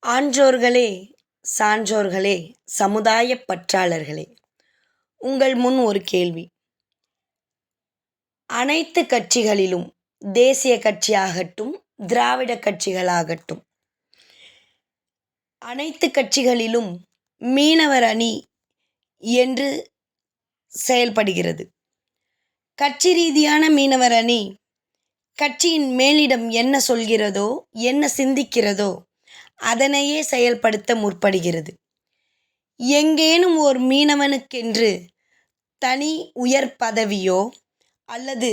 ஆன்றோர்களே, சான்றோர்களே, சமுதாயப் பற்றாளர்களே, உங்கள் முன் ஒரு கேள்வி. அனைத்து கட்சிகளிலும், தேசிய கட்சியாகட்டும், திராவிட கட்சிகளாகட்டும், அனைத்து கட்சிகளிலும் மீனவர் அணி என்று செயல்படுகிறது. கட்சி ரீதியான மீனவர் அணி கட்சியின் மேலிடம் என்ன சொல்கிறதோ, என்ன சிந்திக்கிறதோ அதனையே செயல்படுத்த முற்படுகிறது. எங்கேனும் ஓர் மீனவனுக்கென்று தனி உயர் பதவியோ அல்லது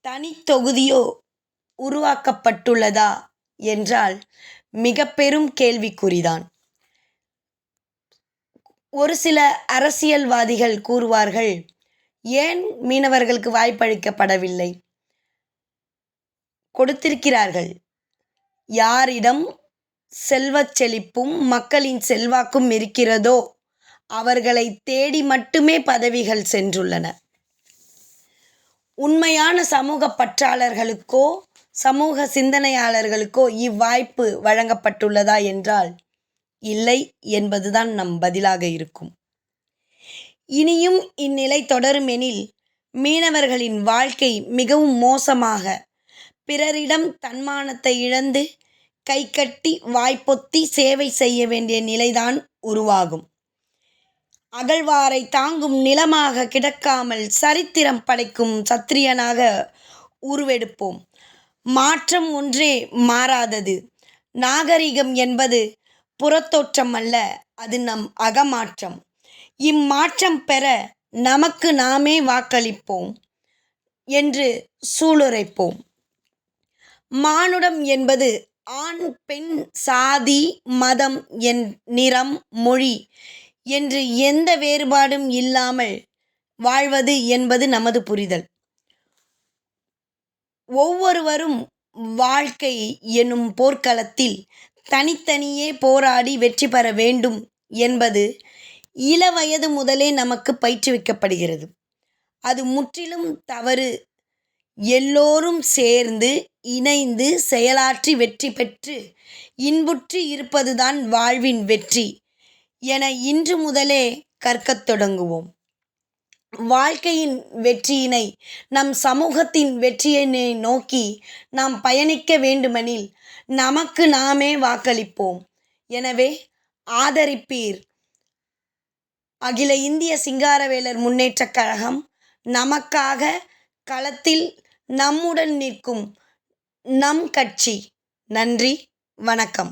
தனி தொகுதியோ உருவாக்கப்பட்டுள்ளதா என்றால் மிக பெரும் கேள்விக்குறிதான். ஒரு சில அரசியல்வாதிகள் கூறுவார்கள், ஏன் மீனவர்களுக்கு வாய்ப்பளிக்கப்படவில்லை? கொடுத்திருக்கிறார்கள். யாரிடம் செல்வச் செழிப்பும் மக்களின் செல்வாக்கும் இருக்கிறதோ அவர்களை தேடி மட்டுமே பதவிகள் சென்றுள்ளன. உண்மையான சமூக பற்றாளர்களுக்கோ சமூக சிந்தனையாளர்களுக்கோ இவ்வாய்ப்பு வழங்கப்பட்டுள்ளதா என்றால் இல்லை என்பதுதான் நம் பதிலாக இருக்கும். இனியும் இந்நிலை தொடருமெனில் மீனவர்களின் வாழ்க்கை மிகவும் மோசமாக, பிறரிடம் தன்மானத்தை இழந்து கைகட்டி வாய்ப்பொத்தி சேவை செய்ய வேண்டிய நிலைதான் உருவாகும். அகழ்வாரை தாங்கும் நிலமாக கிடக்காமல் சரித்திரம் படைக்கும் சத்திரியனாக உருவெடுப்போம். மாற்றம் ஒன்றே மாறாதது. நாகரிகம் என்பது புறத்தோற்றம் அல்ல, அது நம் அகமாற்றம். இம்மாற்றம் பெற நமக்கு நாமே வாக்களிப்போம் என்று சூளுரைப்போம். மானுடம் என்பது ஆண், பெண், சாதி, மதம், நிறம், மொழி என்று எந்த வேறுபாடும் இல்லாமல் வாழ்வது என்பது நமது புரிதல். ஒவ்வொருவரும் வாழ்க்கை எனும் போர்க்களத்தில் தனித்தனியே போராடி வெற்றி பெற வேண்டும் என்பது இளவயது முதலே நமக்கு பயிற்றுவிக்கப்படுகிறது. அது முற்றிலும் தவறு. எல்லோரும் சேர்ந்து இணைந்து செயலாற்றி வெற்றி பெற்று இன்புற்று இருப்பதுதான் வாழ்வின் வெற்றி என இன்று முதலே கற்கத் தொடங்குவோம். வாழ்க்கையின் வெற்றியினை, நம் சமூகத்தின் வெற்றியினை நோக்கி நாம் பயணிக்க வேண்டுமெனில் நமக்கு நாமே வாக்களிப்போம். எனவே ஆதரிப்பீர். அகில இந்திய சிங்காரவேலர் முன்னேற்றக் கழகம் நமக்காக களத்தில் நம்முடன் நிற்கும் நம் கட்சி. நன்றி, வணக்கம்.